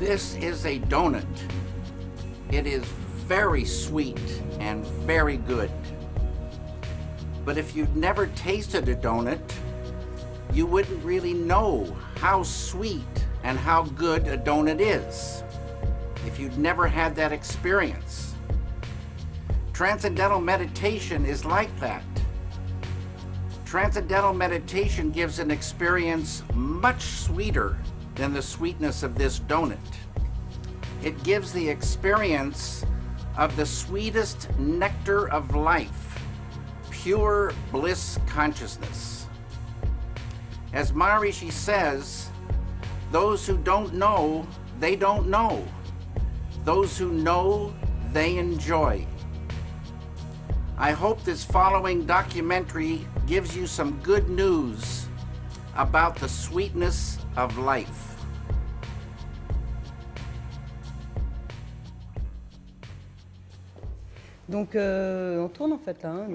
This is a donut. It is very sweet and very good. But if you've never tasted a donut, you wouldn't really know how sweet and how good a donut is if you'd never had that experience. Transcendental meditation is like that. Transcendental meditation gives an experience much sweeter than the sweetness of this donut. It gives the experience of the sweetest nectar of life, pure bliss consciousness. As Maharishi says, those who don't know, they don't know. Those who know, they enjoy. I hope this following documentary gives you some good news about the sweetness of life. Donc, on tourne en fait là, hein,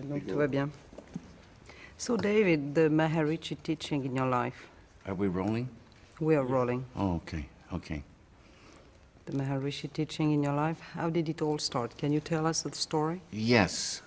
donc tout va bien. So, David, the Maharishi teaching in your life. Are we rolling? We are rolling. Oh, okay, okay. The Maharishi teaching in your life, how did it all start? Can you tell us the story? Yes.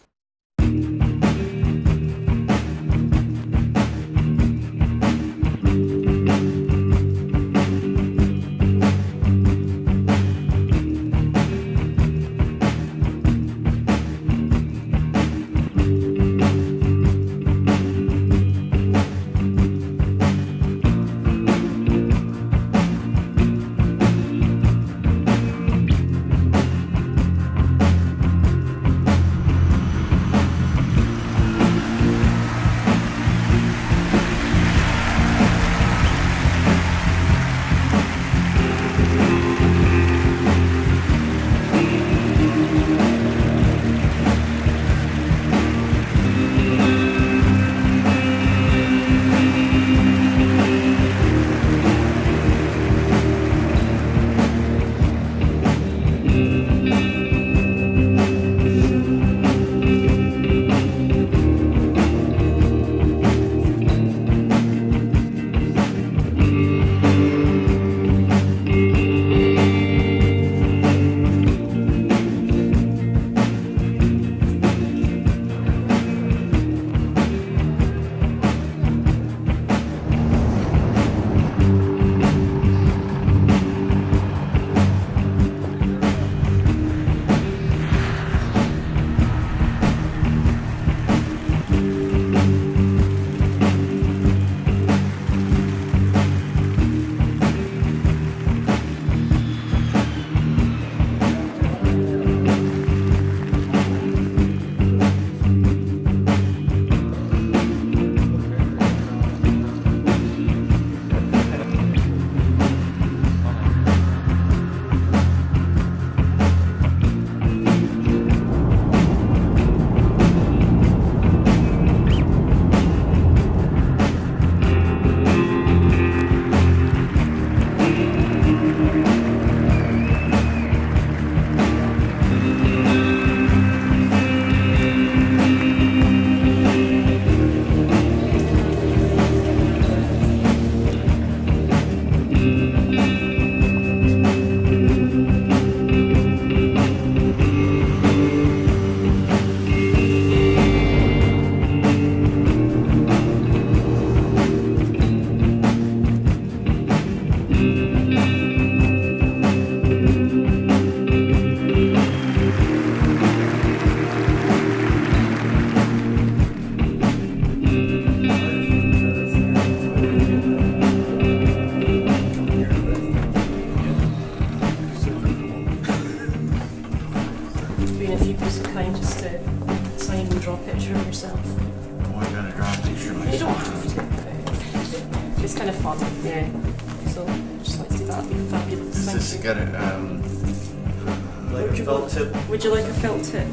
Would you like a felt tip?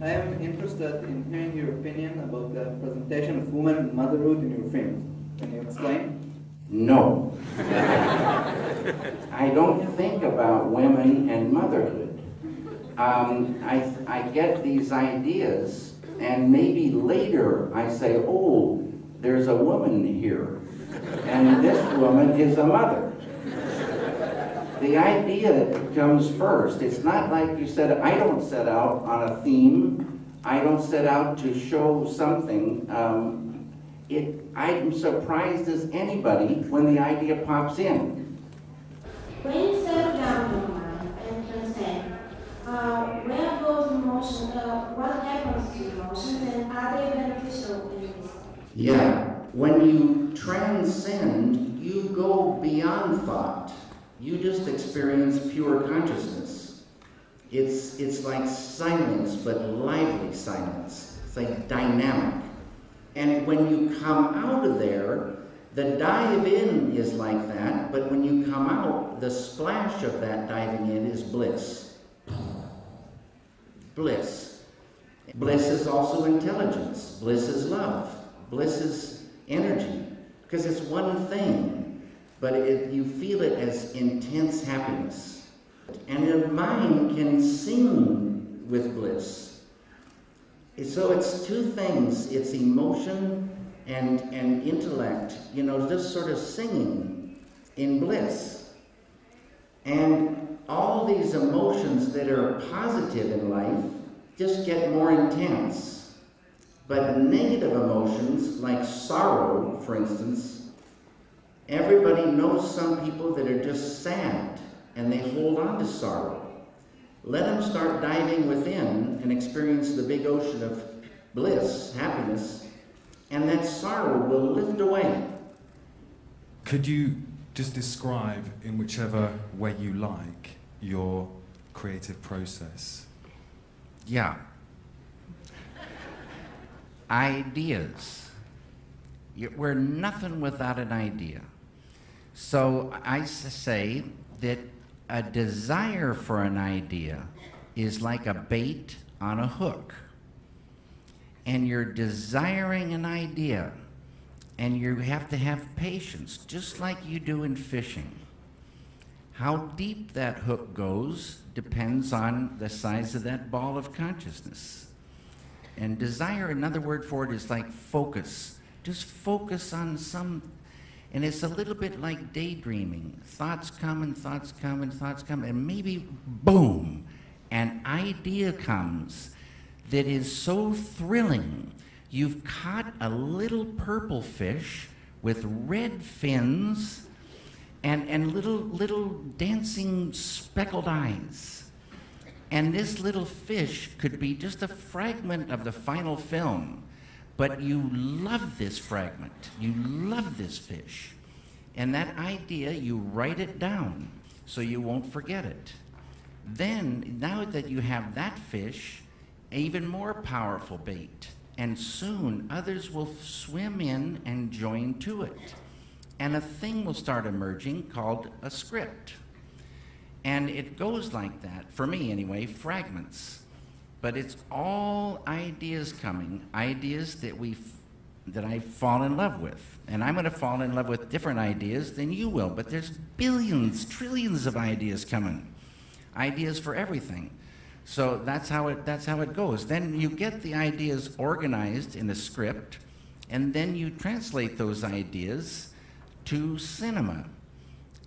I am interested in hearing your opinion about the presentation of woman and motherhood in your films. Can you explain? No. I don't think about women and motherhood. I get these ideas, and maybe later I say, oh, there's a woman here, and this woman is a mother. The idea comes first. It's not like you said, I don't set out on a theme. I don't set out to show something. I'm surprised as anybody when the idea pops in. When you settle down your mind and transcend, where goes emotion, what happens to emotions, and are they beneficial in this? Yeah, when you transcend, you go beyond thought. You just experience pure consciousness. It's like silence, but lively silence. It's like dynamic. And when you come out of there, the dive in is like that, but when you come out, the splash of that diving in is bliss. Bliss. Bliss is also intelligence. Bliss is love. Bliss is energy, because it's one thing. But you feel it as intense happiness. And your mind can sing with bliss. So it's two things. It's emotion and intellect, you know, just sort of singing in bliss. And all these emotions that are positive in life just get more intense. But negative emotions, like sorrow, for instance, everybody knows some people that are just sad and they hold on to sorrow. Let them start diving within and experience the big ocean of bliss, happiness, and that sorrow will lift away. Could you just describe, in whichever way you like, your creative process? Yeah. Ideas. We're nothing without an idea. So I say that a desire for an idea is like a bait on a hook. And you're desiring an idea, and you have to have patience, just like you do in fishing. How deep that hook goes depends on the size of that ball of consciousness. And desire, another word for it, is like focus. Just focus on some, and it's a little bit like daydreaming. Thoughts come and thoughts come and thoughts come, and maybe, boom, an idea comes that is so thrilling. You've caught a little purple fish with red fins and little dancing speckled eyes. And this little fish could be just a fragment of the final film, but you love this fragment. You love this fish. And that idea, you write it down so you won't forget it. Then, now that you have that fish, even more powerful bait, and soon others will swim in and join to it. And a thing will start emerging called a script. And it goes like that, for me anyway, fragments. But it's all ideas coming, ideas that I fall in love with. And I'm going to fall in love with different ideas than you will, but there's billions, trillions of ideas coming. Ideas for everything. So that's how it goes. Then you get the ideas organized in a script, and then you translate those ideas to cinema.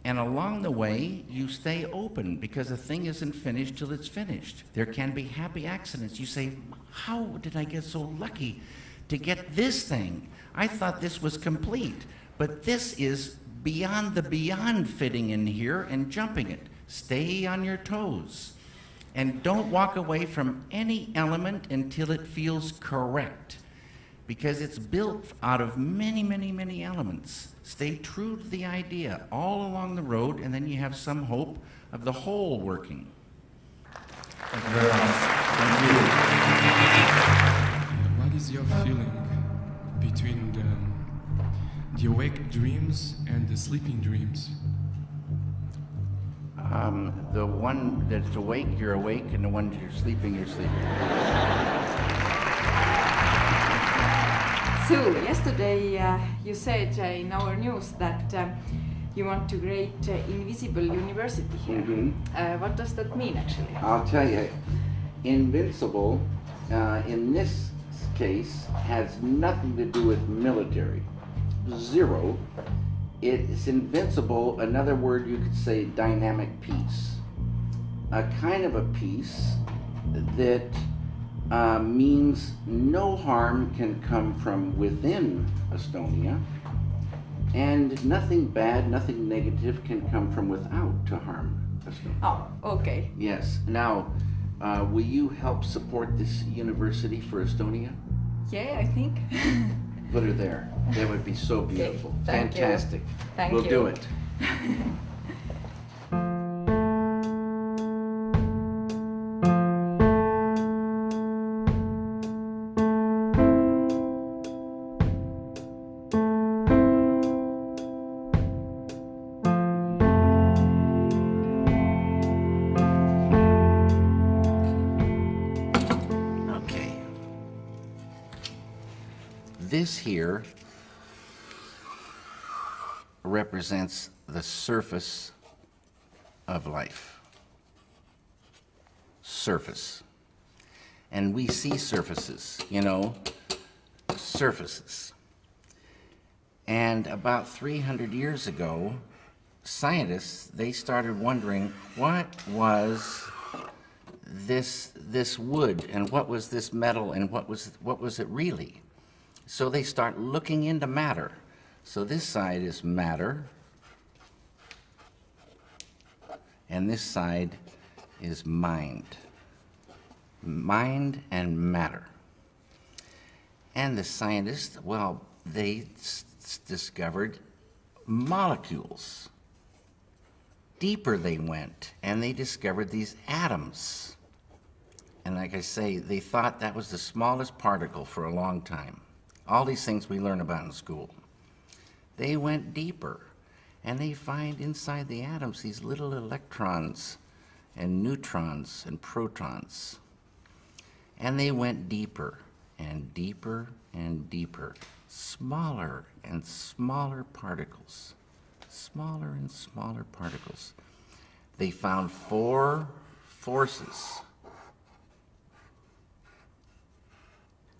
And along the way, you stay open, because a thing isn't finished till it's finished. There can be happy accidents. You say, how did I get so lucky to get this thing? I thought this was complete, but this is beyond the beyond fitting in here and jumping it. Stay on your toes. And don't walk away from any element until it feels correct, because it's built out of many, many, many elements. Stay true to the idea all along the road, and then you have some hope of the whole working. Thank you very much. Thank you. What is your feeling between the awake dreams and the sleeping dreams? The one that's awake, you're awake, and the one that you're sleeping, you're sleeping. So, yesterday you said in our news that you want to create invisible university here. Mm-hmm. What does that mean, actually? I'll tell you, invincible, in this case, has nothing to do with military. Zero. It's invincible, another word you could say dynamic peace. A kind of a peace that means no harm can come from within Estonia, and nothing bad, nothing negative can come from without to harm Estonia. Oh, okay. Yes. Now, will you help support this university for Estonia? Yeah, I think. Put her there. That would be so beautiful. Okay, thank you. Fantastic. Thank We'll you. do it. Okay. This here represents the surface of life. Surface. And we see surfaces, surfaces. And about 300 years ago, scientists, they started wondering what was this wood, and what was this metal, and what was it really? So they start looking into matter. So this side is matter, and this side is mind. Mind and matter. And the scientists, well, they discovered molecules. Deeper they went, and they discovered these atoms. And like I say, they thought that was the smallest particle for a long time. All these things we learn about in school. They went deeper, and they find inside the atoms these little electrons and neutrons and protons. And they went deeper and deeper and deeper, smaller and smaller particles, smaller and smaller particles. They found 4 forces.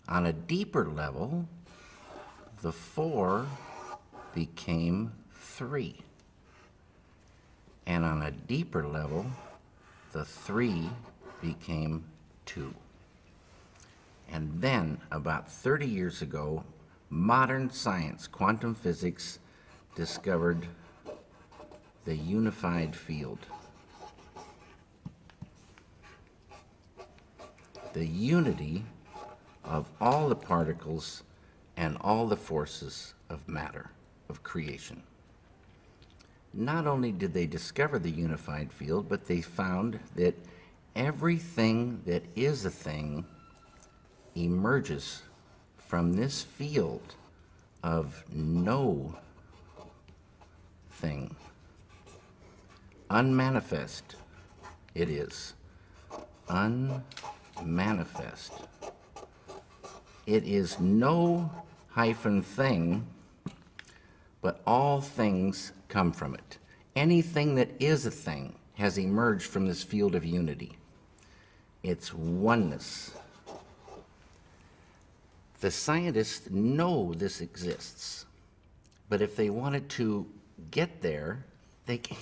On a deeper level, the 4 became 3. And on a deeper level, the 3 became 2. And then, about 30 years ago, modern science, quantum physics, discovered the unified field. The unity of all the particles and all the forces of matter, of creation. Not only did they discover the unified field, but they found that everything that is a thing emerges from this field of no thing. Unmanifest it is. Unmanifest. It is no hyphen thing, but all things come from it. Anything that is a thing has emerged from this field of unity. It's oneness. The scientists know this exists, but if they wanted to get there,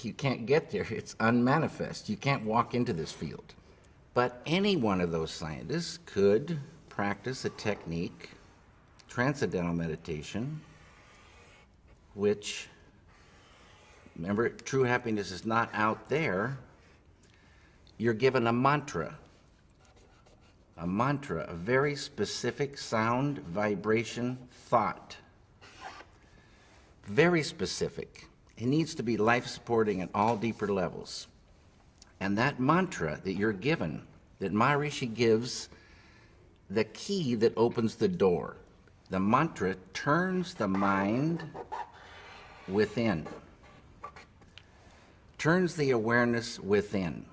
you can't get there. It's unmanifest. You can't walk into this field. But any one of those scientists could practice a technique, transcendental meditation, which, remember, true happiness is not out there. You're given a mantra, a very specific sound, vibration, thought. Very specific. It needs to be life-supporting at all deeper levels. And that mantra that you're given, that Maharishi gives, the key that opens the door. The mantra turns the mind within. turns the awareness within,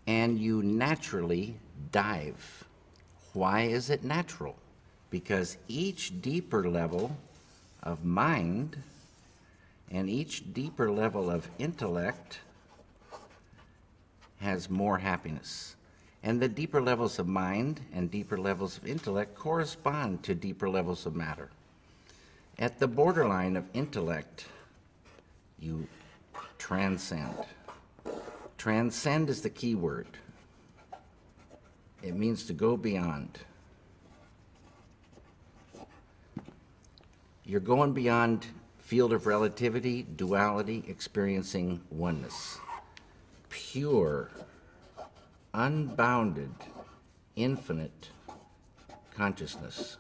and you naturally dive. Why is it natural? Because each deeper level of mind and each deeper level of intellect has more happiness. And the deeper levels of mind and deeper levels of intellect correspond to deeper levels of matter. At the borderline of intellect, you transcend. Transcend is the key word. It means to go beyond. You're going beyond field of relativity, duality, experiencing oneness. Pure, unbounded, infinite consciousness.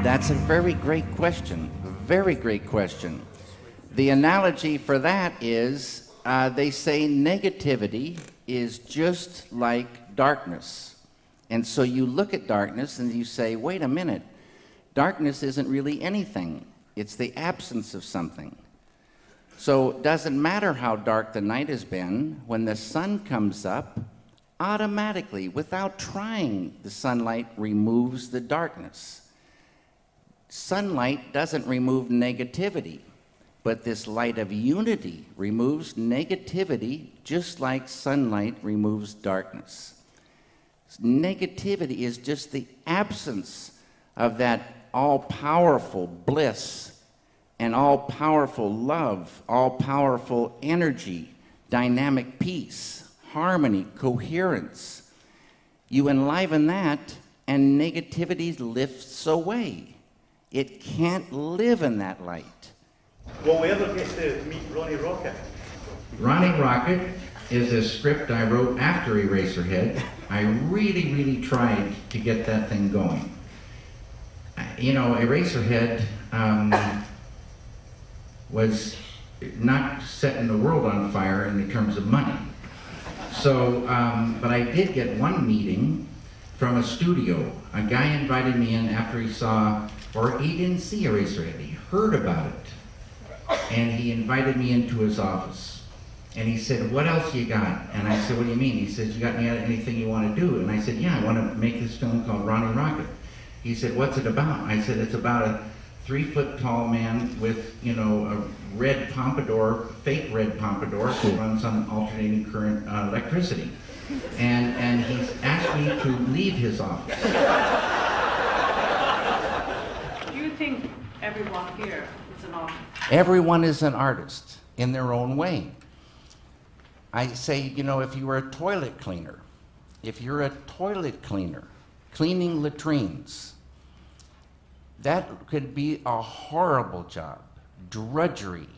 That's a very great question. Very great question. The analogy for that is they say negativity is just like darkness. And so you look at darkness and you say, wait a minute, darkness isn't really anything. It's the absence of something. So it doesn't matter how dark the night has been, when the sun comes up, automatically, without trying, the sunlight removes the darkness. Sunlight doesn't remove negativity, but this light of unity removes negativity just like sunlight removes darkness. Negativity is just the absence of that all-powerful bliss and all-powerful love, all-powerful energy, dynamic peace, harmony, coherence. You enliven that, and negativity lifts away. It can't live in that light. Will we ever get to meet Ronnie Rocket? Ronnie Rocket is a script I wrote after Eraserhead. I really, really tried to get that thing going. You know, Eraserhead was not setting the world on fire in terms of money. So, but I did get one meeting from a studio. A guy invited me in after he saw, or he didn't see Eraserhead, he heard about it. And he invited me into his office. And he said, what else you got? And I said, what do you mean? He says, you got anything you want to do? And I said, yeah, I want to make this film called Ronnie Rocket. He said, what's it about? I said, it's about a 3-foot-tall man with, you know, a red pompadour, fake red pompadour, who runs on alternating current electricity. And he's asked me to leave his office. Do you think everyone here is an artist? Everyone is an artist in their own way. I say, you know, if you were a toilet cleaner, cleaning latrines, that could be a horrible job, drudgery,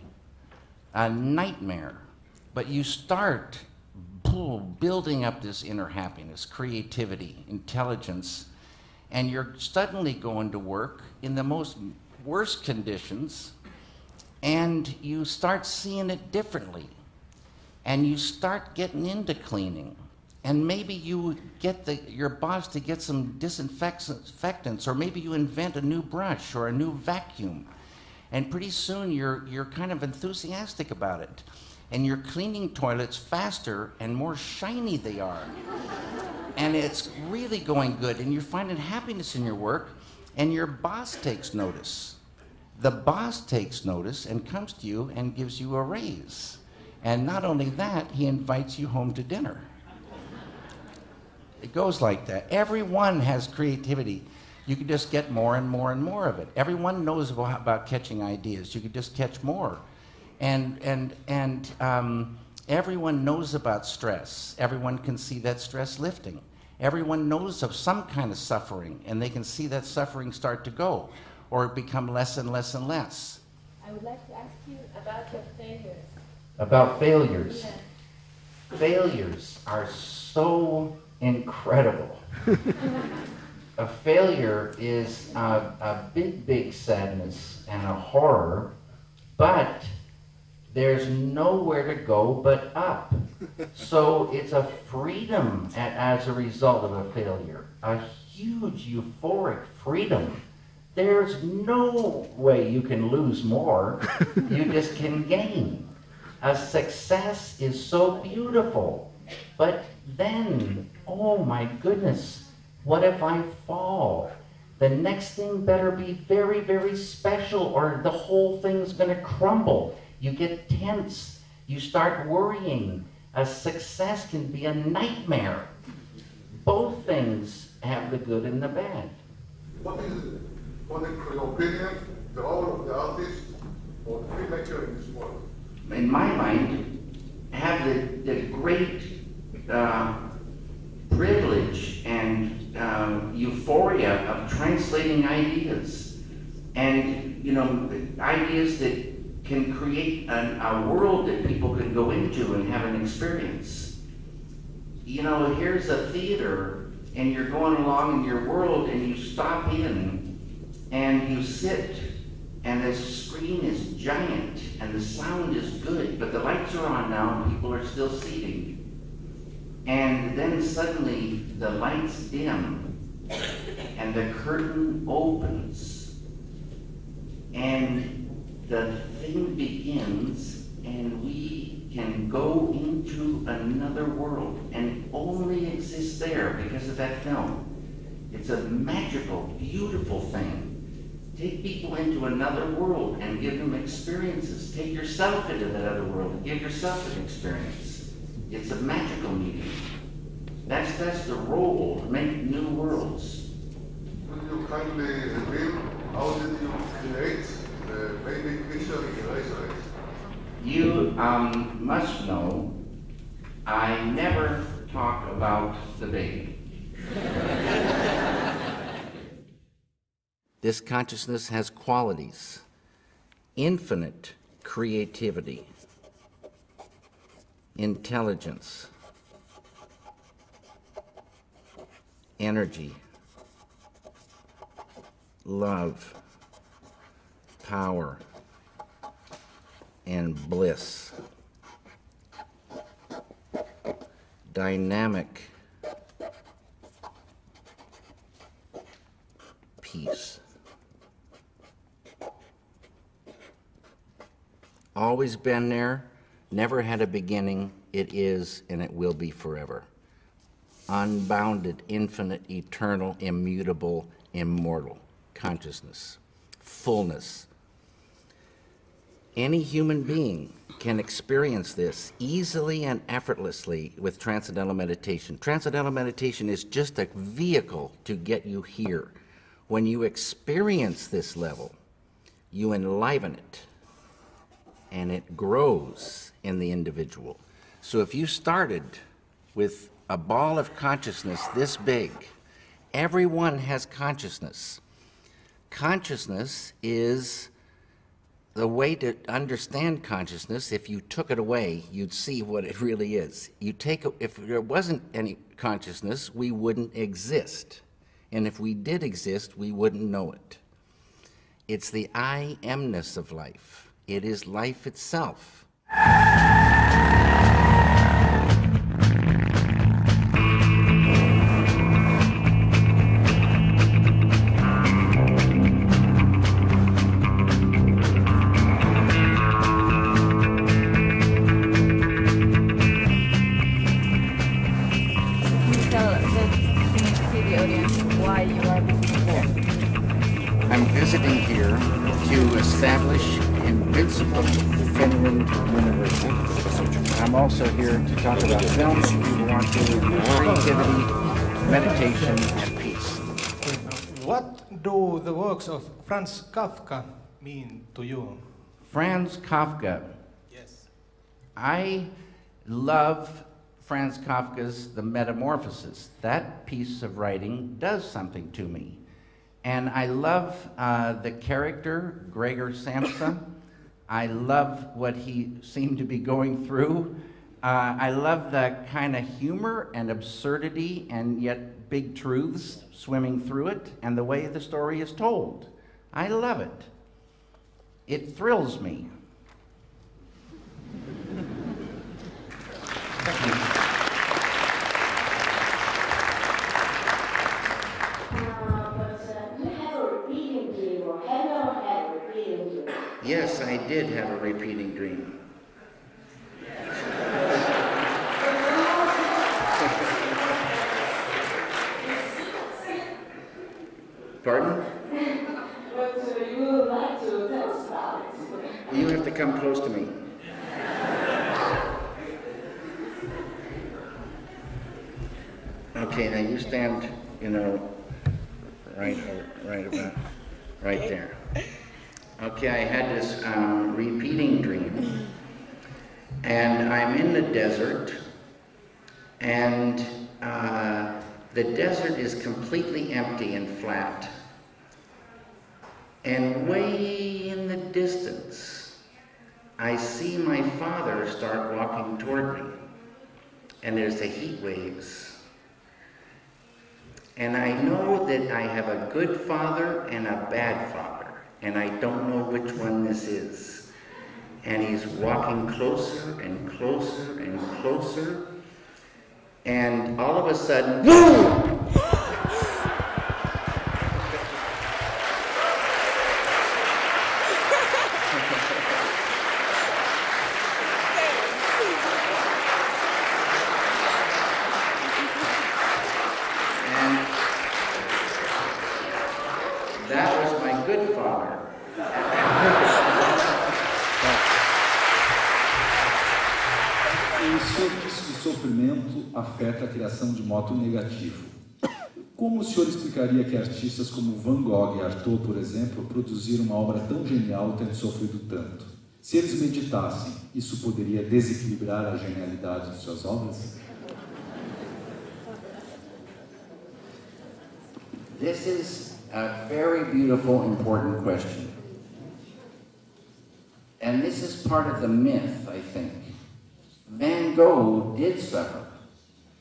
a nightmare. But you start building up this inner happiness, creativity, intelligence, and you're suddenly going to work in the most worst conditions, and you start seeing it differently. And you start getting into cleaning. And maybe you get your boss to get some disinfectants, or maybe you invent a new brush or a new vacuum. And pretty soon you're kind of enthusiastic about it. and you're cleaning toilets faster and more shiny they are. And it's really going good, and you're finding happiness in your work, and your boss takes notice. The boss takes notice and comes to you and gives you a raise. And not only that, he invites you home to dinner. It goes like that. Everyone has creativity. You can just get more and more and more of it. Everyone knows about catching ideas. You can just catch more. And everyone knows about stress. Everyone can see that stress lifting. Everyone knows of some kind of suffering, and they can see that suffering start to go or become less and less and less. I would like to ask you about your failures. About failures. Yeah. Failures are so incredible. A failure is a big, big sadness and a horror, but there's nowhere to go but up. So it's a freedom as a result of a failure, a huge euphoric freedom. There's no way you can lose more, you just can gain. A success is so beautiful, but then, oh my goodness, what if I fall? The next thing better be very, very special, or the whole thing's gonna crumble. You get tense, you start worrying. A success can be a nightmare. Both things have the good and the bad. What is, according to your opinion, the role of the artist or the filmmaker in this world? In my mind, have the great privilege and euphoria of translating ideas, and ideas that can create a world that people can go into and have an experience. Here's a theater, and you're going along in your world, and you stop in, and you sit, and the screen is giant, and the sound is good, but the lights are on now, and people are still seating. And then suddenly the lights dim, and the curtain opens, and the thing begins, and we can go into another world, and it only exists there because of that film. It's a magical, beautiful thing. Take people into another world and give them experiences. Take yourself into that other world and give yourself an experience. It's a magical medium. That's the role, to make new worlds. Could you kindly reveal how did you create the baby creature in Eraserhead? You must know, I never talk about the baby. This consciousness has qualities: infinite creativity, intelligence, energy, love, power, and bliss. Dynamic peace. Always been there, never had a beginning, it is and it will be forever. Unbounded, infinite, eternal, immutable, immortal consciousness, fullness. Any human being can experience this easily and effortlessly with Transcendental Meditation. Transcendental Meditation is just a vehicle to get you here. When you experience this level, you enliven it, and it grows in the individual. So if you started with a ball of consciousness this big, everyone has consciousness. Consciousness is the way to understand consciousness. If you took it away, you'd see what it really is. If there wasn't any consciousness, we wouldn't exist. And if we did exist, we wouldn't know it. It's the I amness of life. It is life itself. visiting here to establish Invincible Finland University. I'm also here to talk about films we want to creativity, meditation, and peace. What do the works of Franz Kafka mean to you? Franz Kafka. Yes. I love Franz Kafka's The Metamorphosis. That piece of writing does something to me. And I love the character, Gregor Samsa. I love what he seemed to be going through. I love the kind of humor and absurdity and yet big truths swimming through it and the way the story is told. I love it. It thrills me. Yes, I did have a repeating dream. Pardon? But you would like to tell us about it. You have to come close to me. Okay, now you stand, right there. Okay, I had this repeating dream, and I'm in the desert, and the desert is completely empty and flat. And way in the distance, I see my father start walking toward me, and there's the heat waves. And I know that I have a good father and a bad father, and I don't know which one this is. And he's walking closer and closer and closer, and all of a sudden, boom! Afeta a criação de modo negativo. Como o senhor explicaria que artistas como Van Gogh e Artaud, por exemplo, produziram uma obra tão genial tendo sofrido tanto? Se eles meditassem, isso poderia desequilibrar a genialidade de suas obras? This is a very beautiful, important question. And this is part of the myth, I think. Van Gogh did suffer.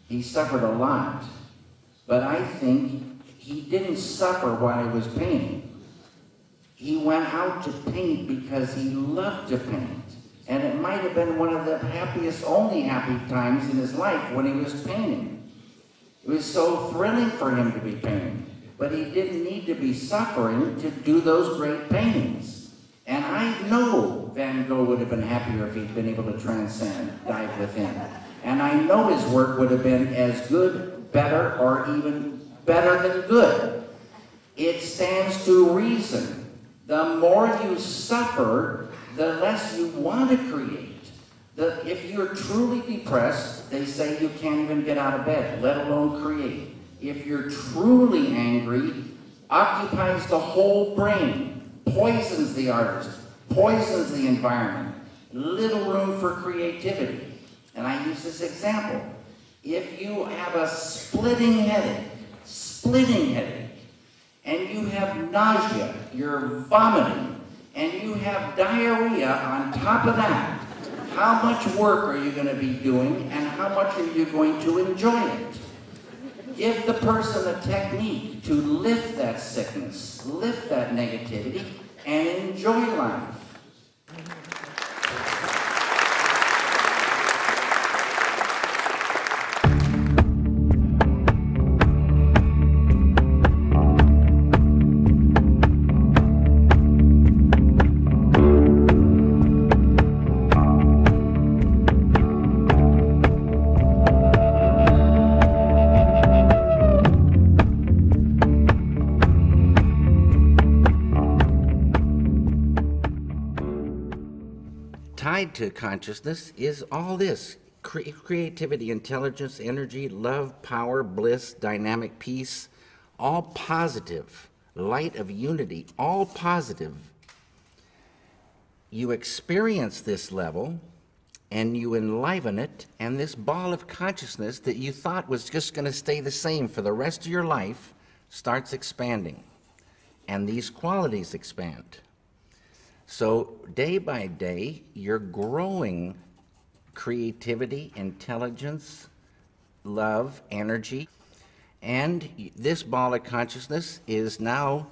He suffered a lot, but I think he didn't suffer while he was painting. He went out to paint because he loved to paint, and it might have been one of the happiest, only happy times in his life when he was painting. It was so thrilling for him to be painting, but he didn't need to be suffering to do those great paintings. And I know Van Gogh would have been happier if he'd been able to transcend, dive within. And I know his work would have been as good, better, or even better than good. It stands to reason. The more you suffer, the less you want to create. If you're truly depressed, they say you can't even get out of bed, let alone create. If you're truly angry, occupies the whole brain, poisons the artist, poisons the environment, little room for creativity. And I use this example. If you have a splitting headache, and you have nausea, you're vomiting, and you have diarrhea on top of that, how much work are you going to be doing, and how much are you going to enjoy it? Give the person a technique to lift that sickness, lift that negativity, and enjoy life. tied to consciousness is all this. Creativity, intelligence, energy, love, power, bliss, dynamic peace, all positive. Light of unity, all positive. You experience this level and you enliven it, and this ball of consciousness that you thought was just going to stay the same for the rest of your life starts expanding, and these qualities expand. So day by day, you're growing creativity, intelligence, love, energy, and this ball of consciousness is now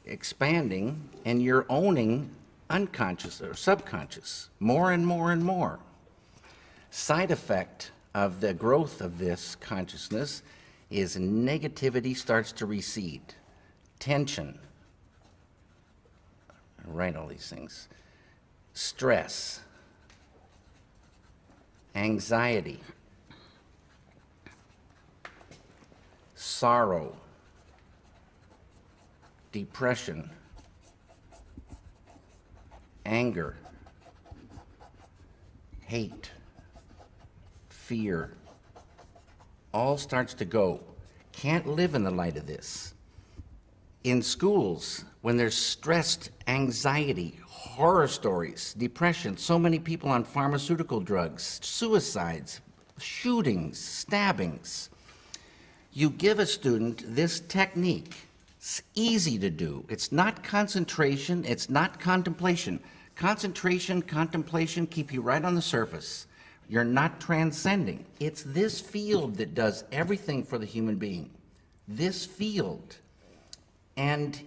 expanding, and you're owning unconscious or subconscious more and more and more. Side effect of the growth of this consciousness is negativity starts to recede, tension, I write all these things, stress, anxiety, sorrow, depression, anger, hate, fear, all starts to go. Can't live in the light of this. In schools, when there's stressed anxiety, horror stories, depression, so many people on pharmaceutical drugs, suicides, shootings, stabbings, you give a student this technique. It's easy to do. It's not concentration, it's not contemplation. Concentration, contemplation keep you right on the surface. You're not transcending. It's this field that does everything for the human being. This field. And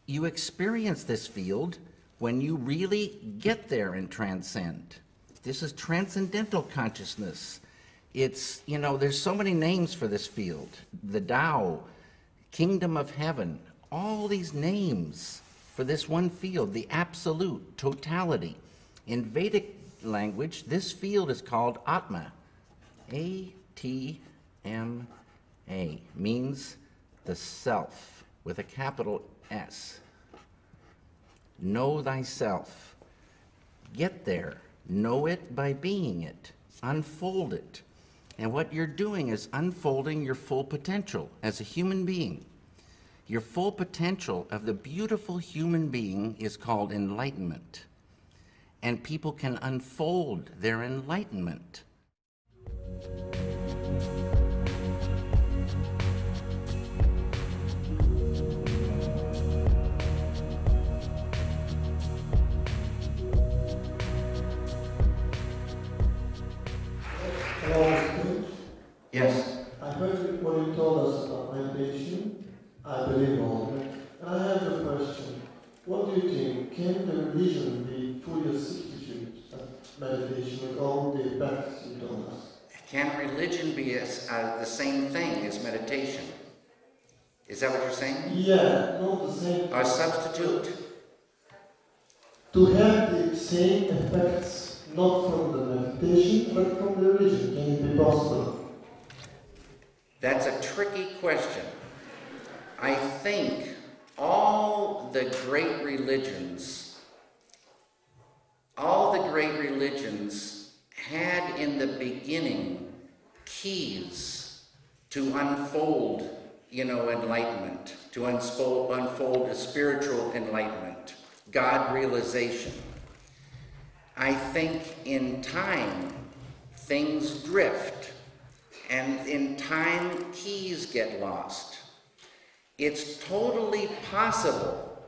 you experience this field when you really get there and transcend. This is transcendental consciousness. It's, you know, there's so many names for this field. The Tao, Kingdom of Heaven, all these names for this one field, the absolute, totality. In Vedic language, this field is called Atma. A-T-M-A, means the self, with a capital S. Know thyself. Get there. Know it by being it. Unfold it. And what you're doing is unfolding your full potential as a human being. Your full potential of the beautiful human being is called enlightenment. And people can unfold their enlightenment. Hello, Yes. I heard what you told us about meditation. I believe all of it. And I have a question. What do you think? Can the religion be fully a substitute of meditation with all the effects you told us? Can religion be the same thing as meditation? Is that what you're saying? Yeah, not the same. A substitute? To have the same effects, not from the meditation, but from the religion. Can it be possible? That's a tricky question. I think all the great religions had in the beginning keys to unfold, enlightenment, to unfold a spiritual enlightenment, God realization. I think in time, things drift, and in time, keys get lost. It's totally possible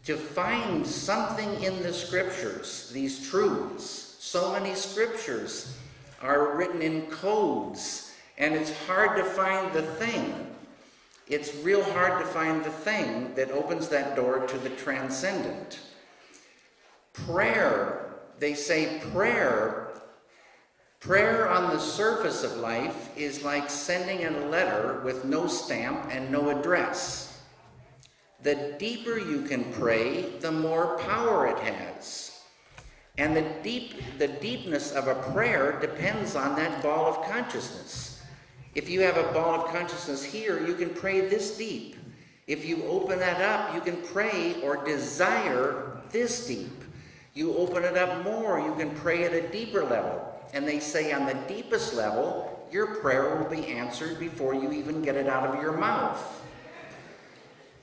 to find something in the scriptures, these truths. So many scriptures are written in codes, and it's hard to find the thing. It's real hard to find the thing that opens that door to the transcendent. Prayer, they say prayer on the surface of life is like sending a letter with no stamp and no address. The deeper you can pray, the more power it has. And the deepness of a prayer depends on that ball of consciousness. If you have a ball of consciousness here, you can pray this deep. If you open that up, you can pray or desire this deep. You open it up more, you can pray at a deeper level. And they say on the deepest level, your prayer will be answered before you even get it out of your mouth.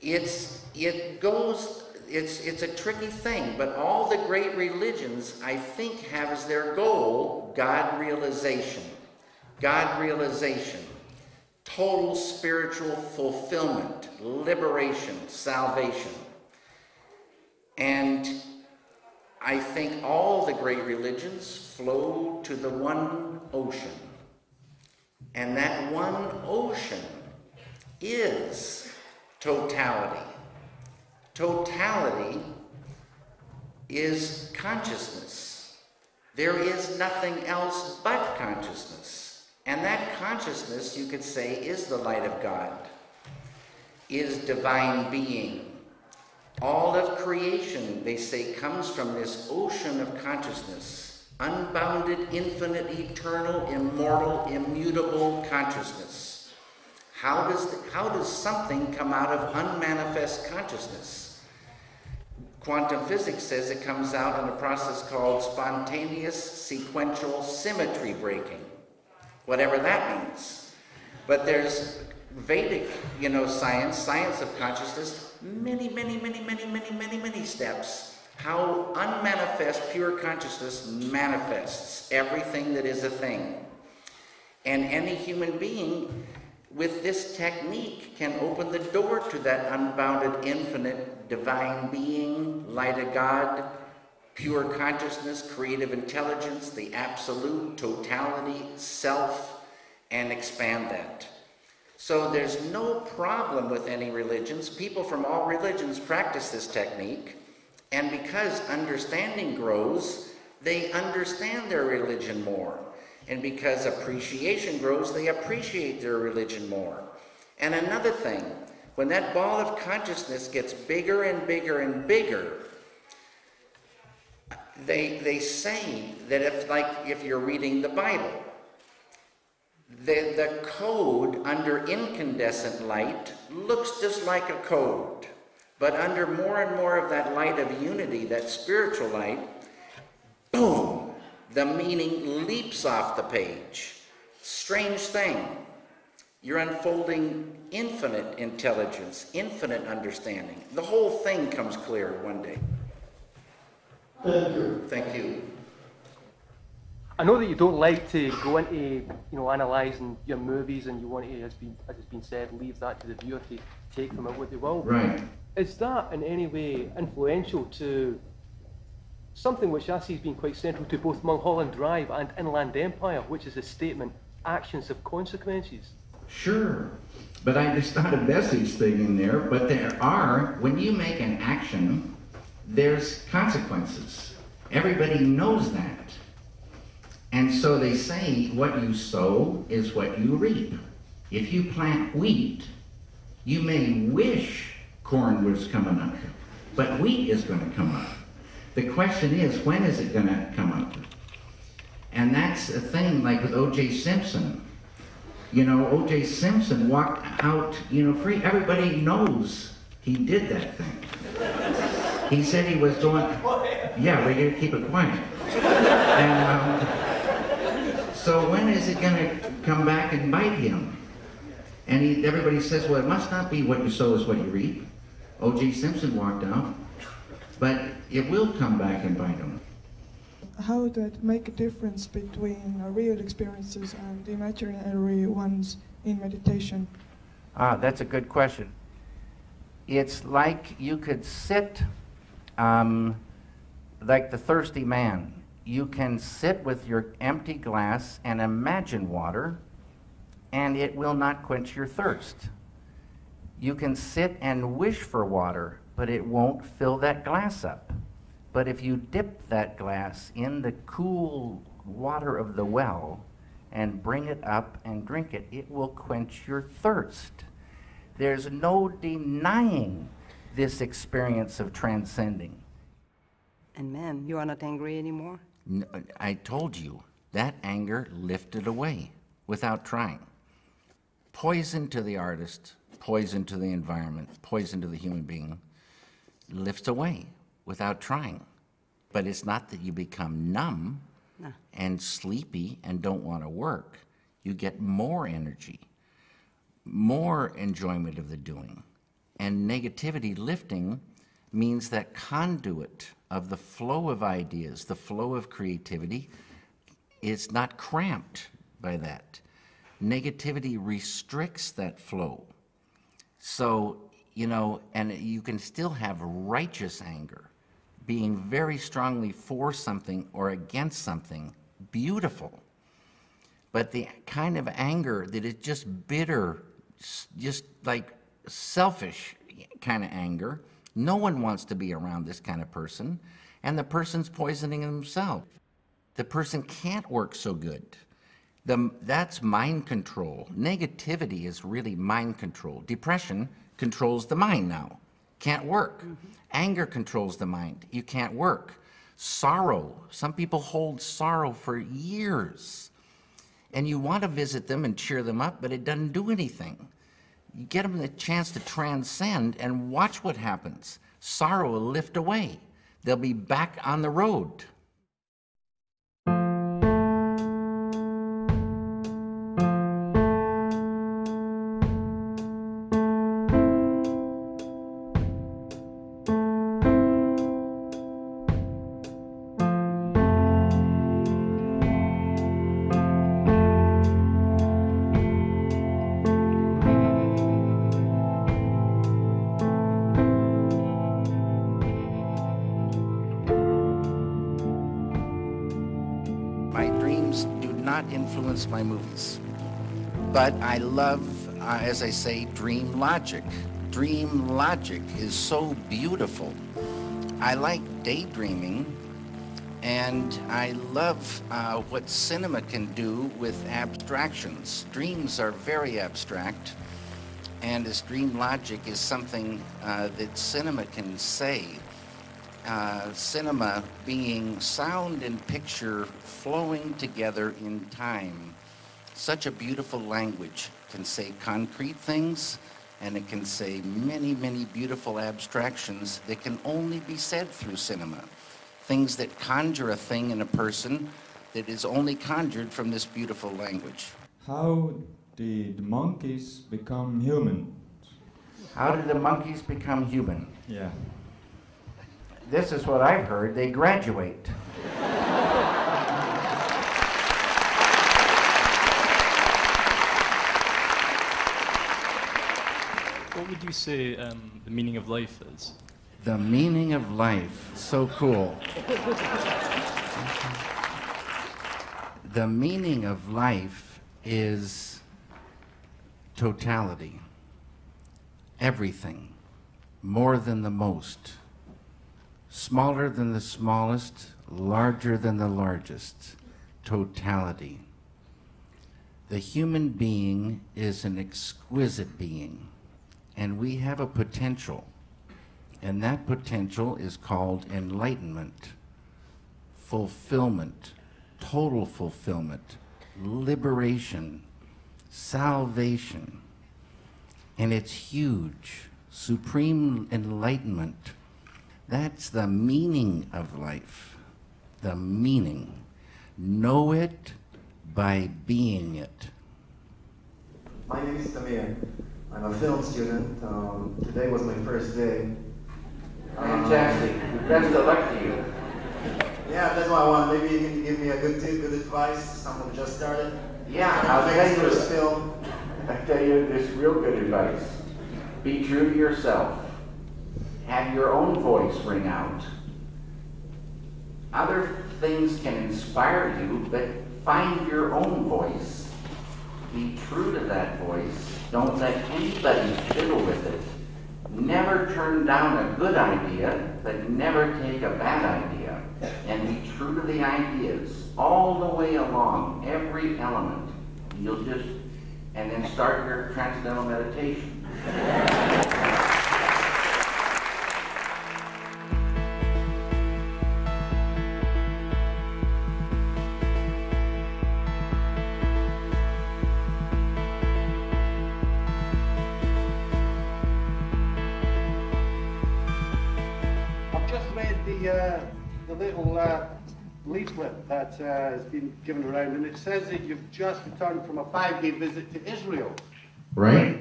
It's a tricky thing, but all the great religions, I think, have as their goal God realization. God realization. Total spiritual fulfillment, liberation, salvation. And I think all the great religions flow to the one ocean. And that one ocean is totality. Totality is consciousness. There is nothing else but consciousness. And that consciousness, you could say, is the light of God, is divine being. All of creation, they say, comes from this ocean of consciousness, unbounded, infinite, eternal, immortal, immutable consciousness. How does something come out of unmanifest consciousness? Quantum physics says it comes out in a process called spontaneous sequential symmetry breaking, whatever that means. But there's Vedic, science of consciousness, many steps, how unmanifest pure consciousness manifests everything that is a thing. And any human being with this technique can open the door to that unbounded, infinite, divine being, light of God, pure consciousness, creative intelligence, the absolute, totality, self, and expand that. So there's no problem with any religions. People from all religions practice this technique, and because understanding grows, they understand their religion more. And because appreciation grows, they appreciate their religion more. And another thing, when that ball of consciousness gets bigger and bigger and bigger, they say that if you're reading the Bible, the code under incandescent light looks just like a code. But under more and more of that light of unity, that spiritual light, boom, the meaning leaps off the page. Strange thing. You're unfolding infinite intelligence, infinite understanding. The whole thing comes clear one day. Thank you. Thank you. I know that you don't like to go into, analysing your movies, and you want to, as has been said, leave that to the viewer to take from it what they will. Right. Is that in any way influential to something which I see has been quite central to both Mulholland Drive and Inland Empire, which is a statement, actions have consequences? Sure. But there's not a message thing in there, but there are. When you make an action, there's consequences. Everybody knows that. And so they say what you sow is what you reap. If you plant wheat, you may wish corn was coming up, but wheat is going to come up. The question is, when is it going to come up? And that's a thing like with O.J. Simpson. O.J. Simpson walked out, free. Everybody knows he did that thing. He said he was going, yeah, we got to keep it quiet. And so when is it going to come back and bite him? And everybody says, well, it must not be what you sow is what you reap. O.J. Simpson walked out, but it will come back and bite him. How would that make a difference between real experiences and the imaginary ones in meditation? That's a good question. It's like you could sit like the thirsty man. You can sit with your empty glass and imagine water, and it will not quench your thirst. You can sit and wish for water, but it won't fill that glass up. But if you dip that glass in the cool water of the well and bring it up and drink it, it will quench your thirst. There's no denying this experience of transcending. And man, you are not angry anymore? No, I told you, that anger lifted away without trying. Poison to the artist, poison to the environment, poison to the human being, lifts away without trying. But it's not that you become numb No. and sleepy and don't want to work. You get more energy, more enjoyment of the doing. And negativity lifting means that conduit of the flow of ideas, the flow of creativity, is not cramped by that. Negativity restricts that flow. So, you know, and you can still have righteous anger, being very strongly for something or against something, beautiful. But the kind of anger that is just bitter, just like selfish kind of anger, no one wants to be around this kind of person, and the person's poisoning themselves. The person can't work so good. That's mind control. Negativity is really mind control. Depression controls the mind now. Can't work. Anger controls the mind. You can't work. Sorrow. Some people hold sorrow for years. And you want to visit them and cheer them up, but it doesn't do anything. You get them the chance to transcend and watch what happens. Sorrow will lift away. They'll be back on the road. Influence my movies. But I love, as I say, dream logic. Dream logic is so beautiful. I like daydreaming, and I love what cinema can do with abstractions. Dreams are very abstract, and this dream logic is something that cinema can say. Cinema being sound and picture flowing together in time. Such a beautiful language. Can say concrete things, and it can say many, many beautiful abstractions that can only be said through cinema. Things that conjure a thing in a person that is only conjured from this beautiful language. How did the monkeys become human? How did the monkeys become human? Yeah. This is what I've heard. They graduate. What would you say the meaning of life is? The meaning of life. So cool. The meaning of life is totality. Everything. More than the most. Smaller than the smallest, larger than the largest. Totality. The human being is an exquisite being, and we have a potential, and that potential is called enlightenment, fulfillment, total fulfillment, liberation, salvation, and it's huge. Supreme enlightenment. That's the meaning of life. The meaning. Know it by being it. My name is Tamir. I'm a film student. Today was my first day. Fantastic. Best of luck to you. Yeah, that's what I want. Maybe you can give me a good tip, good advice. Someone just started. Yeah, I'll tell you this real good advice. Be true to yourself. Have your own voice ring out. Other things can inspire you, but find your own voice. Be true to that voice. Don't let anybody fiddle with it. Never turn down a good idea, but never take a bad idea. And be true to the ideas all the way along, every element. You'll just, and then start your transcendental meditation. I've just made the the little leaflet that has been given around, and it says that you've just returned from a 5-day visit to Israel. Right.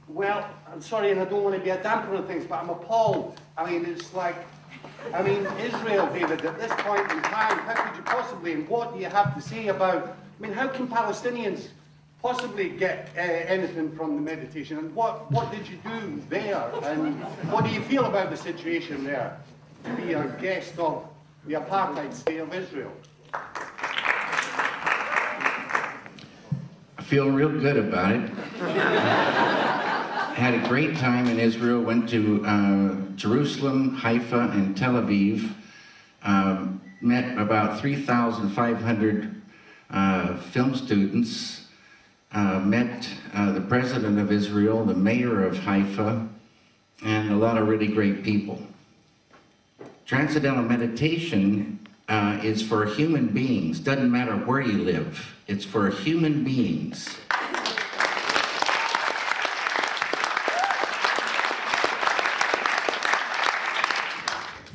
Well, I'm sorry, and I don't want to be a damper on things, but I'm appalled. I mean, it's like, Israel, David, at this point in time, how could you possibly, and what do you have to say about, how can Palestinians possibly get anything from the meditation, and what did you do there, and what do you feel about the situation there, to be a guest of the apartheid state of Israel? I feel real good about it. Had a great time in Israel, went to Jerusalem, Haifa, and Tel Aviv. Met about 3,500 film students. Met the president of Israel, the mayor of Haifa, and a lot of really great people. Transcendental meditation is for human beings. Doesn't matter where you live. It's for human beings.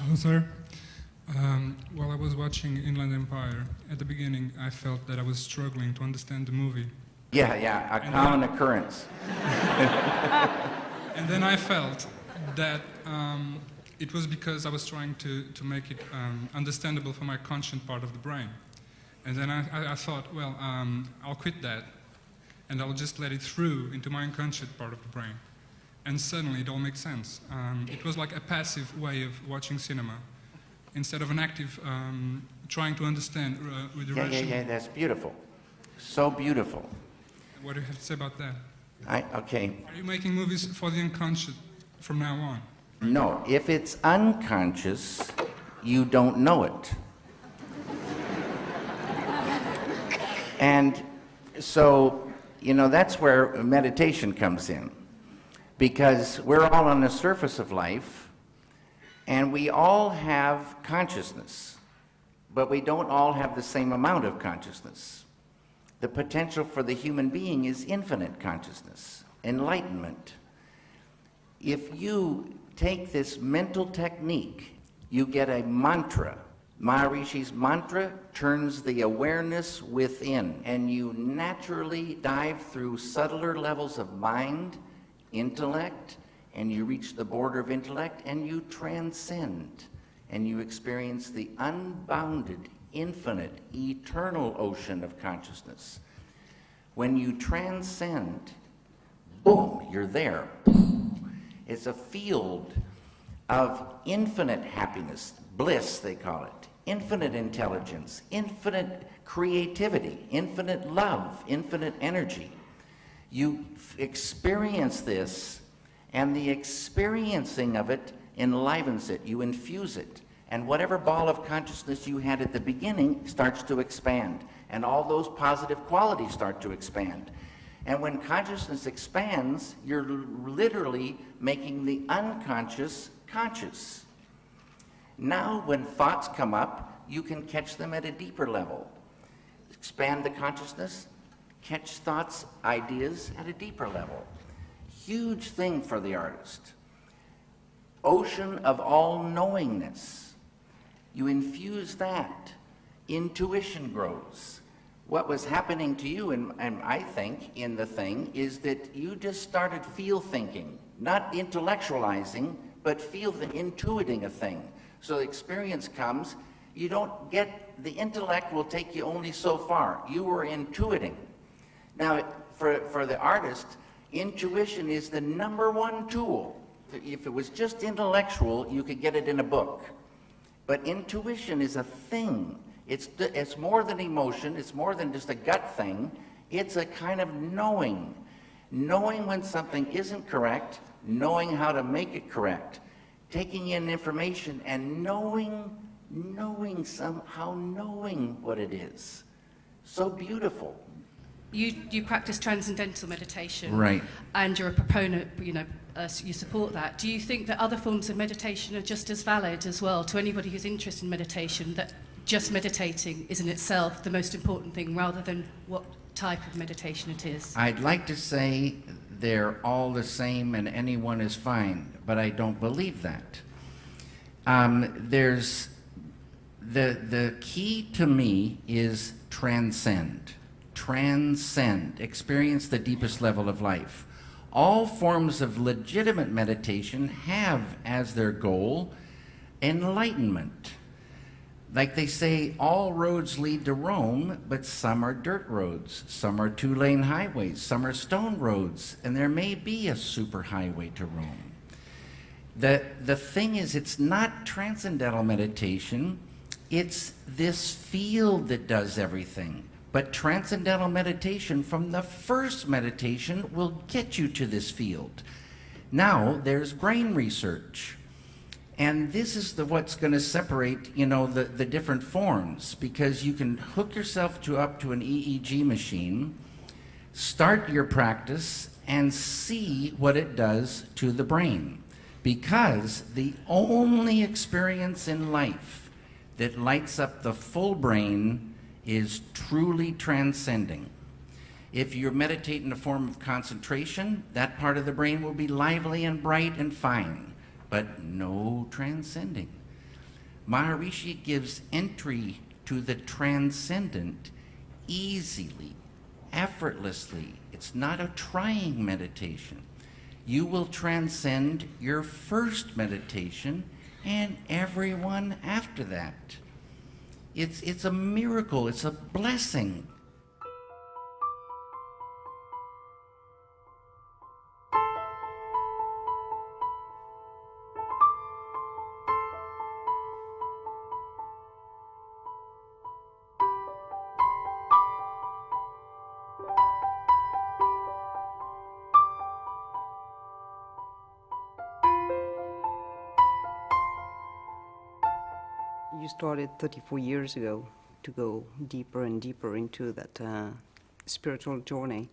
Hello, sir. While I was watching Inland Empire, at the beginning I felt that I was struggling to understand the movie. Yeah, a common occurrence. And then I felt that it was because I was trying to make it understandable for my conscient part of the brain. And then I thought, well, I'll quit that, and I'll just let it through into my unconscious part of the brain. And suddenly it all makes sense. It was like a passive way of watching cinema, instead of an active trying to understand with the rational. Yeah, that's beautiful. So beautiful. What do you have to say about that? Okay. Are you making movies for the unconscious from now on? No, if it's unconscious, you don't know it. And so, that's where meditation comes in. Because we're all on the surface of life, and we all have consciousness, but we don't all have the same amount of consciousness. The potential for the human being is infinite consciousness, enlightenment. If you take this mental technique, you get a mantra. Maharishi's mantra turns the awareness within, and you naturally dive through subtler levels of mind, intellect, and you reach the border of intellect, and you transcend, and you experience the unbounded, infinite, eternal ocean of consciousness. When you transcend, boom, you're there. It's a field of infinite happiness, bliss they call it, infinite intelligence, infinite creativity, infinite love, infinite energy. You experience this, and the experiencing of it enlivens it, you infuse it. And whatever ball of consciousness you had at the beginning starts to expand, and all those positive qualities start to expand. And when consciousness expands, you're literally making the unconscious conscious. Now, when thoughts come up, you can catch them at a deeper level. Expand the consciousness, catch thoughts, ideas at a deeper level. Huge thing for the artist. Ocean of all-knowingness. You infuse that, intuition grows. What was happening to you, and I think, in the thing, is that you just started feel-thinking, not intellectualizing, but intuiting a thing. So the experience comes, you don't get, the intellect will take you only so far. You were intuiting. Now, for the artist, intuition is the #1 tool. If it was just intellectual, you could get it in a book. But intuition is a thing. It's more than emotion. It's more than just a gut thing. It's a kind of knowing. Knowing when something isn't correct, knowing how to make it correct. Taking in information and knowing what it is. So beautiful. You practice transcendental meditation, right? And you're a proponent. You support that. Do you think that other forms of meditation are just as valid as well to anybody who's interested in meditation? That just meditating is in itself the most important thing, rather than what type of meditation it is? I'd like to say they're all the same and anyone is fine, but I don't believe that. There's The key to me is transcend. Transcend. Experience the deepest level of life. All forms of legitimate meditation have as their goal enlightenment. Like they say, all roads lead to Rome, but some are dirt roads, some are two-lane highways, some are stone roads, and there may be a superhighway to Rome. The thing is, it's not transcendental meditation, it's this field that does everything. But transcendental meditation from the first meditation will get you to this field. Now, there's brain research. And this is what's going to separate, the different forms, because you can hook yourself up to an EEG machine, start your practice, and see what it does to the brain. Because the only experience in life that lights up the full brain is truly transcending. If you meditate in a form of concentration, that part of the brain will be lively and bright and fine, but no transcending. Maharishi gives entry to the transcendent easily, effortlessly. It's not a trying meditation. You will transcend your first meditation and everyone after that. It's a miracle, it's a blessing. You started 34 years ago to go deeper and deeper into that spiritual journey,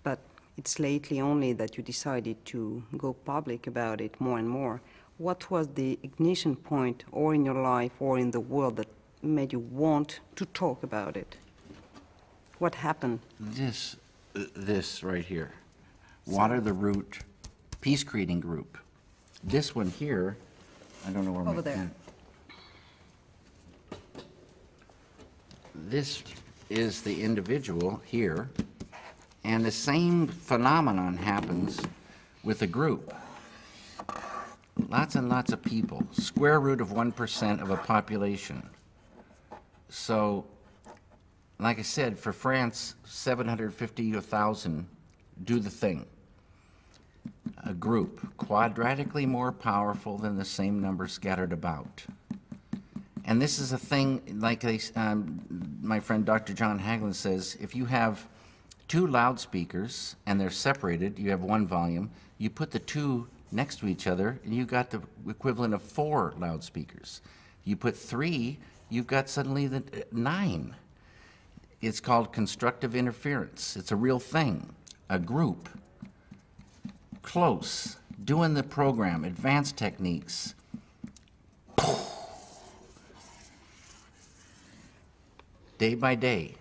but it's lately only that you decided to go public about it more and more. What was the ignition point, or in your life or in the world, that made you want to talk about it? What happened? This right here, Water the Root Peace Creating Group. This one here, I don't know where over there. This is the individual here, and the same phenomenon happens with a group. Lots and lots of people, square root of 1% of a population. So, like I said, for France, 750 to 1,000 do the thing. A group, quadratically more powerful than the same number scattered about. And this is a thing, like my friend Dr. John Hagelin says, if you have two loudspeakers and they're separated, you have one volume, you put the two next to each other and you got the equivalent of 4 loudspeakers. You put 3, you've got suddenly 9. It's called constructive interference. It's a real thing. A group, close, doing the program, advanced techniques. Day by day.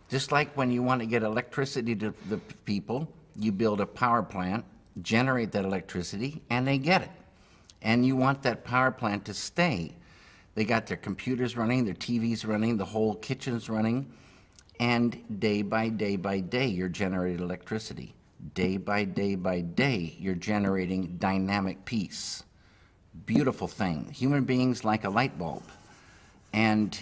Just like when you want to get electricity to the people, you build a power plant, generate that electricity, and they get it. And you want that power plant to stay. They got their computers running, their TVs running, the whole kitchen's running, and day by day by day, you're generating electricity. Day by day by day, you're generating dynamic peace. Beautiful thing. Human beings like a light bulb. And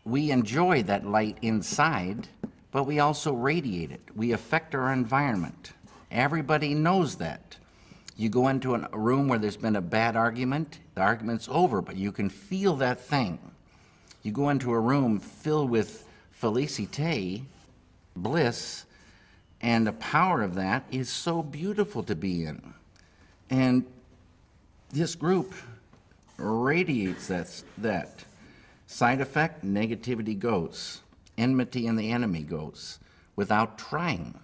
we enjoy that light inside, but we also radiate it. We affect our environment. Everybody knows that. You go into a room where there's been a bad argument, the argument's over, but you can feel that thing. You go into a room filled with felicite, bliss, and the power of that is so beautiful to be in. And this group radiates that. Side effect, negativity goes. Enmity and the enemy goes. Without trying.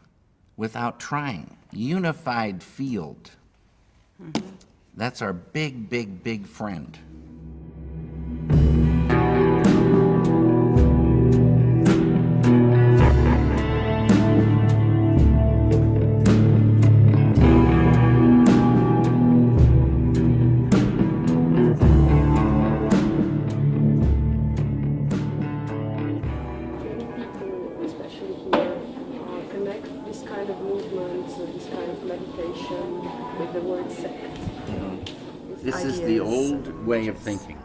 Without trying. Unified field. Mm-hmm. That's our big, big, big friend. this kind of movement, this kind of meditation with the word sect. This is the old way of thinking.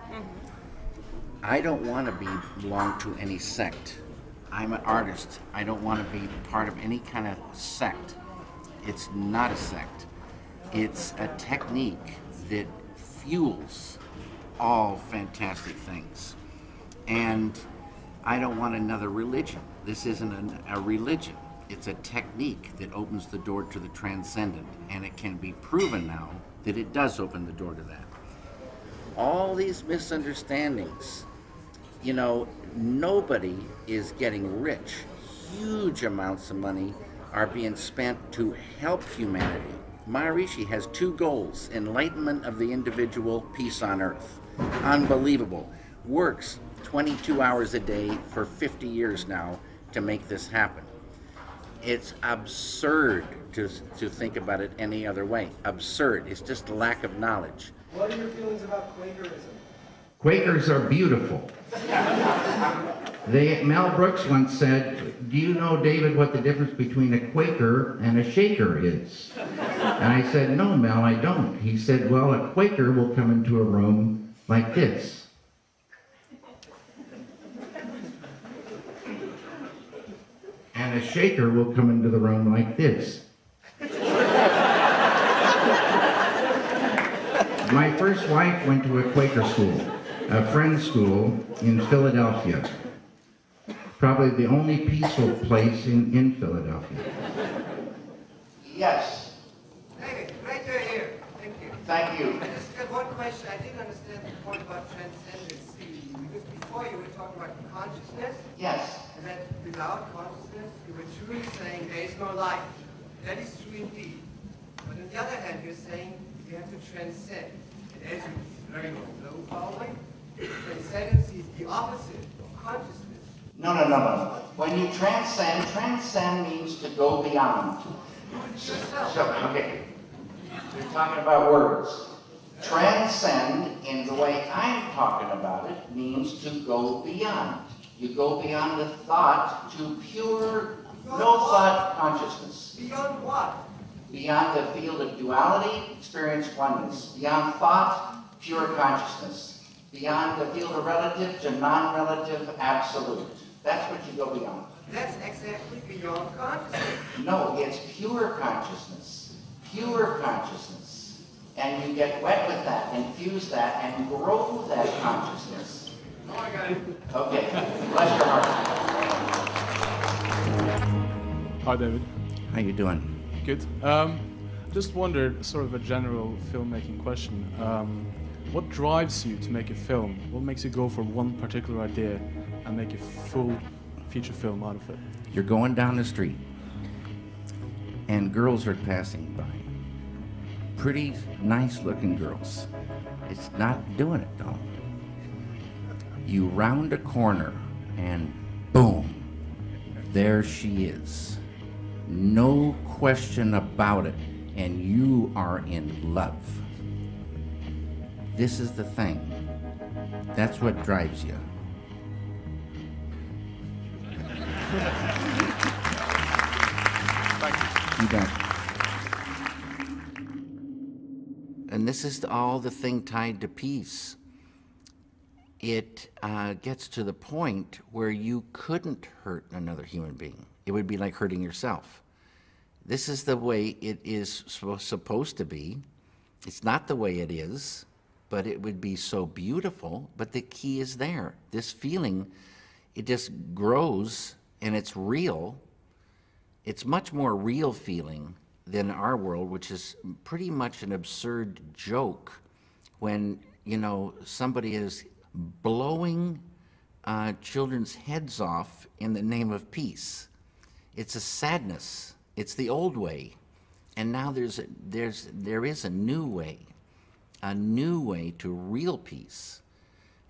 I don't want to belong to any sect. I'm an artist. I don't want to be part of any kind of sect. It's not a sect. It's a technique that fuels all fantastic things. And I don't want another religion. This isn't a religion. It's a technique that opens the door to the transcendent, and it can be proven now that it does open the door to that. All these misunderstandings, you know, nobody is getting rich. Huge amounts of money are being spent to help humanity. Maharishi has two goals: enlightenment of the individual, peace on earth. Unbelievable. Works 22 hours a day for 50 years now to make this happen. It's absurd to think about it any other way. Absurd. It's just a lack of knowledge. What are your feelings about Quakerism? Quakers are beautiful. Mel Brooks once said, "Do you know, David, what the difference between a Quaker and a shaker is?" And I said, "No, Mel, I don't." He said, "Well, a Quaker will come into a room like this. And a shaker will come into the room like this." My first wife went to a Quaker school, a friend's school in Philadelphia. Probably the only peaceful place in Philadelphia. Yes. David, great you're here. Thank you. Thank you. I just got one question. I didn't understand the point about transcendence. Because before you were talking about consciousness. Yes. And that without consciousness, you were truly saying there is no life. That is true indeed. But on the other hand, you're saying you have to transcend. And as you very low following, transcendence is the opposite of consciousness. No. When you transcend means to go beyond. Okay. You're talking about words. Transcend, in the way I'm talking about it, means to go beyond. You go beyond the thought to pure, no thought consciousness. Beyond what? Beyond the field of duality, experience oneness. Beyond thought, pure consciousness. Beyond the field of relative to non-relative absolute. That's what you go beyond. That's exactly beyond consciousness. No, it's pure consciousness. Pure consciousness. And you get wet with that, infuse that, and grow that consciousness. Oh, I got it. Okay. Bless your heart. Hi, David. How you doing? Good. Just wondered, sort of a general filmmaking question. What drives you to make a film? What makes you go for one particular idea and make a full feature film out of it? You're going down the street, and girls are passing by. Pretty, nice-looking girls. It's not doing it, though. You round a corner, and boom, there she is. No question about it, and you are in love. This is the thing. That's what drives you. Thank you. You bet. And this is all the thing tied to peace. It gets to the point where you couldn't hurt another human being. It would be like hurting yourself. This is the way it is supposed to be. It's not the way it is, but it would be so beautiful. But the key is there. This feeling, it just grows, and it's real. It's much more real feeling than our world, which is pretty much an absurd joke when, you know, somebody is blowing children's heads off in the name of peace. It's a sadness. It's the old way. And now there is a new way to real peace.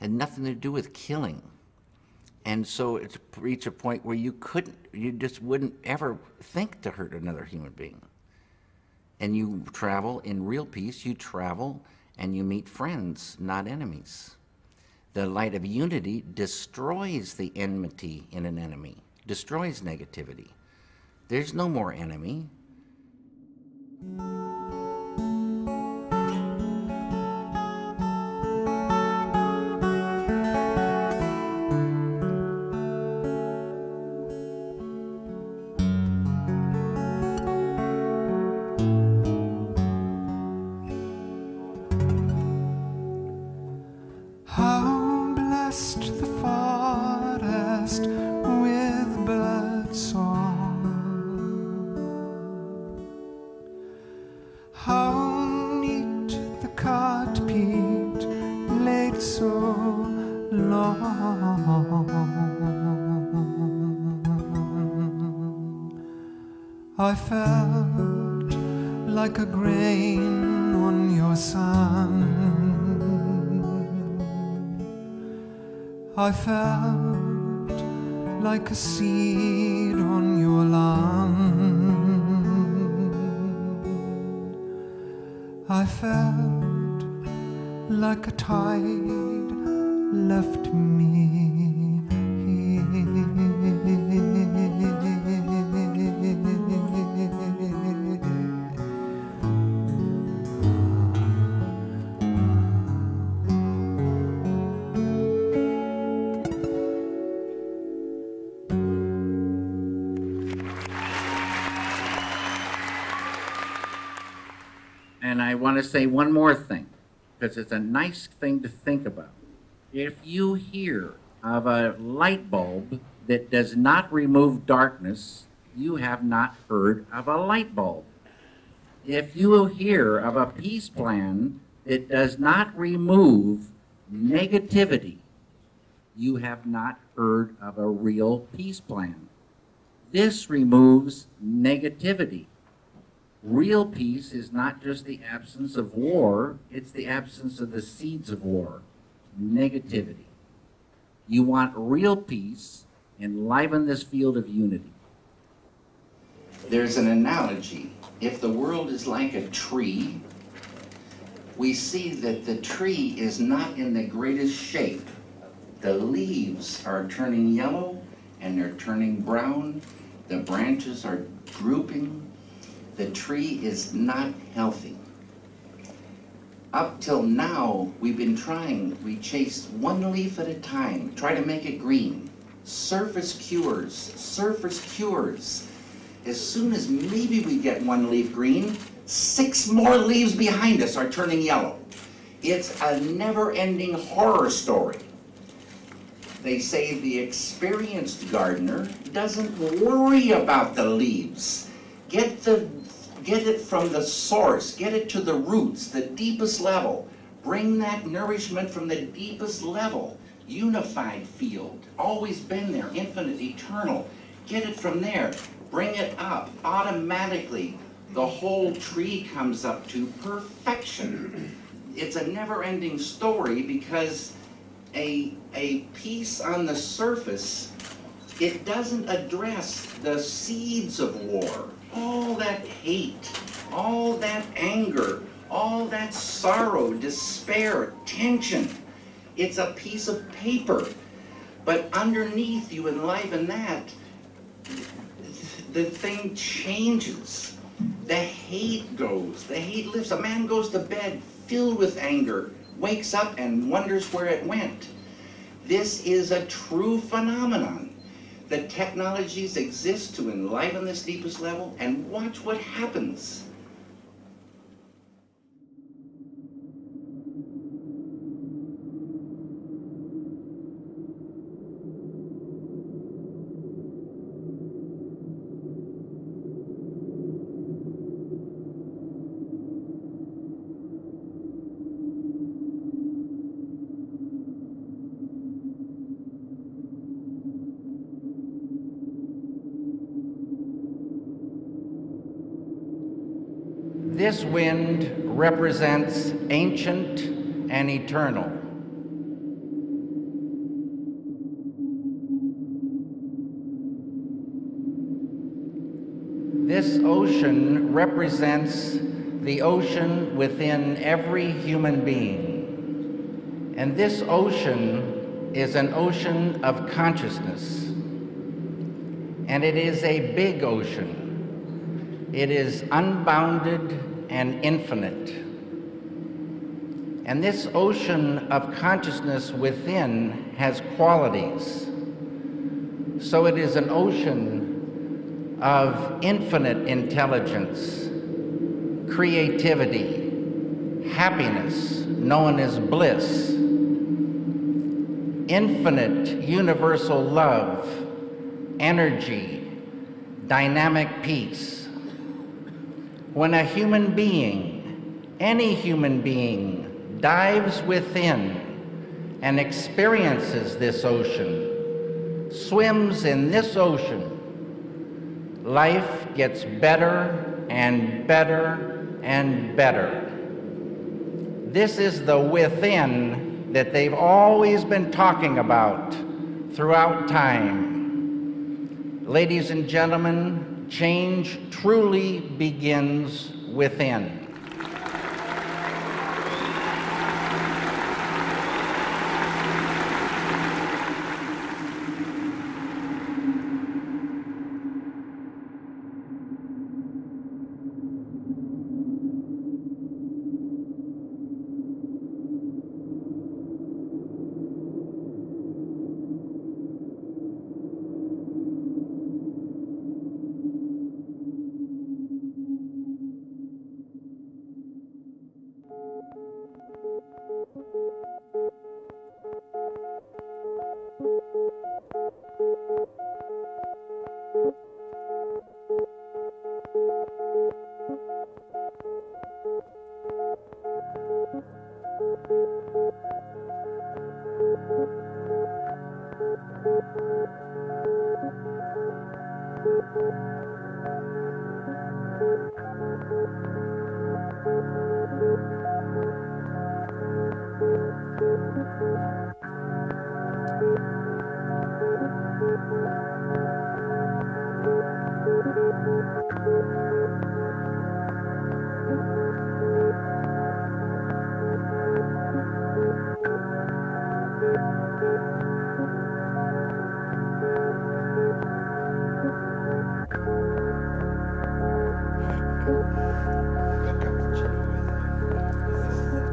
And nothing to do with killing. And so it's reached a point where you just wouldn't ever think to hurt another human being. And you travel in real peace, you travel and you meet friends, not enemies. The light of unity destroys the enmity in an enemy, destroys negativity. There's no more enemy. How blessed the forest with birdsong. How neat the cartpeat laid so long. I felt like a grain on your sun. I felt like a seed on your land. I felt like a tide left me. And I want to say one more thing, because it's a nice thing to think about. If you hear of a light bulb that does not remove darkness, you have not heard of a light bulb. If you hear of a peace plan that does not remove negativity, you have not heard of a real peace plan. This removes negativity. Real peace is not just the absence of war, it's the absence of the seeds of war, negativity. You want real peace, enliven this field of unity. There's an analogy. If the world is like a tree, we see that the tree is not in the greatest shape. The leaves are turning yellow and they're turning brown. The branches are drooping. The tree is not healthy. Up till now, we've been trying. We chase one leaf at a time, try to make it green. Surface cures, surface cures. As soon as maybe we get one leaf green, 6 more leaves behind us are turning yellow. It's a never-ending horror story. They say the experienced gardener doesn't worry about the leaves. Get it from the source, get it to the roots, the deepest level. Bring that nourishment from the deepest level. Unified field, always been there, infinite, eternal. Get it from there, bring it up. Automatically, the whole tree comes up to perfection. It's a never-ending story because a piece on the surface, it doesn't address the seeds of war. All that hate, all that anger, all that sorrow, despair, tension. It's a piece of paper. But underneath you enliven that, the thing changes. The hate goes, the hate lifts. A man goes to bed filled with anger, wakes up and wonders where it went. This is a true phenomenon. The technologies exist to enliven this deepest level, and watch what happens. This wind represents ancient and eternal. This ocean represents the ocean within every human being. And this ocean is an ocean of consciousness. and it is a big ocean. It is unbounded and infinite. And this ocean of consciousness within has qualities. So it is an ocean of infinite intelligence, creativity, happiness, known as bliss, infinite universal love, energy, dynamic peace. When a human being, any human being, dives within and experiences this ocean, swims in this ocean, life gets better and better and better. This is the within that they've always been talking about throughout time. Ladies and gentlemen, change truly begins within.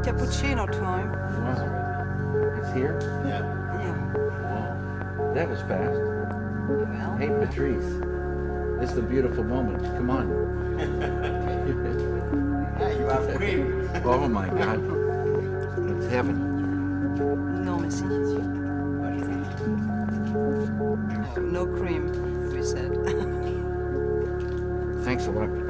Cappuccino time. Wow. It's here? Yeah. Wow. That was fast. Well. Hey, Patrice. This is the beautiful moment. Come on. Hey, you have cream. Oh my God. It's heaven. No, merci. No cream, we said. Thanks a lot, Patrice.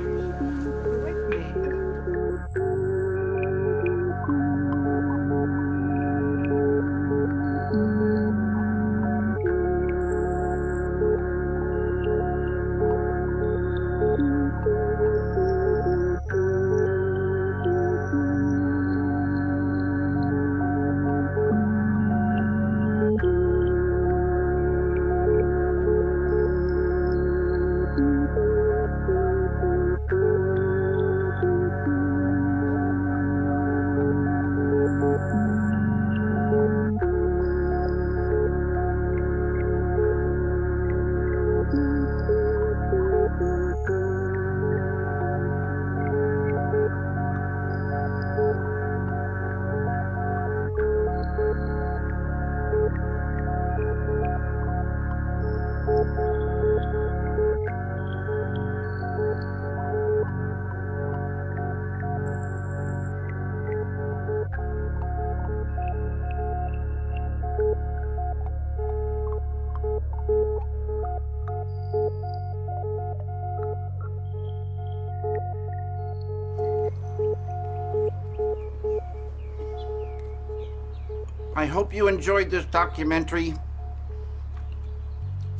I hope you enjoyed this documentary.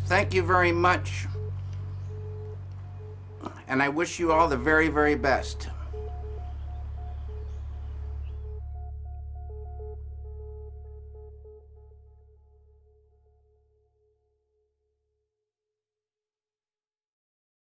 Thank you very much. And I wish you all the very, very best.